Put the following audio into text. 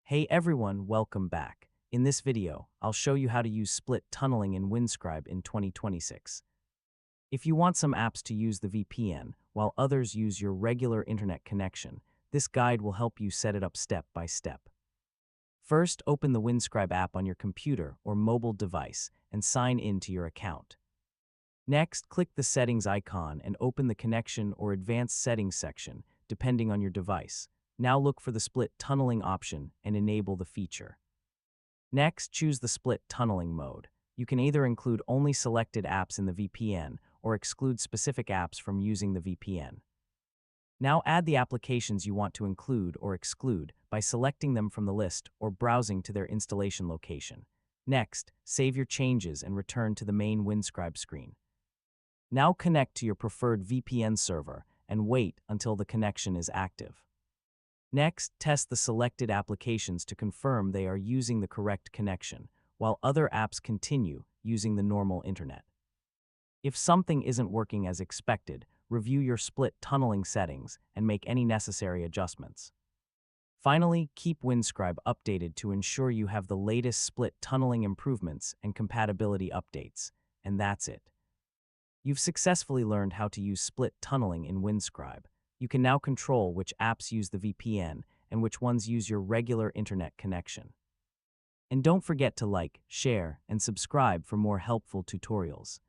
Hey everyone, welcome back. In this video, I'll show you how to use split tunneling in Windscribe in 2026. If you want some apps to use the VPN while others use your regular internet connection, this guide will help you set it up step by step. First, open the Windscribe app on your computer or mobile device and sign in to your account. Next, click the settings icon and open the connection or advanced settings section, depending on your device. Now look for the split tunneling option and enable the feature. Next, choose the split tunneling mode. You can either include only selected apps in the VPN or exclude specific apps from using the VPN. Now add the applications you want to include or exclude by selecting them from the list or browsing to their installation location. Next, save your changes and return to the main Windscribe screen. Now connect to your preferred VPN server and wait until the connection is active. Next, test the selected applications to confirm they are using the correct connection, while other apps continue using the normal internet. If something isn't working as expected, review your split tunneling settings and make any necessary adjustments. Finally, keep Windscribe updated to ensure you have the latest split tunneling improvements and compatibility updates. And that's it. You've successfully learned how to use split tunneling in Windscribe. You can now control which apps use the VPN and which ones use your regular internet connection. And don't forget to like, share, and subscribe for more helpful tutorials.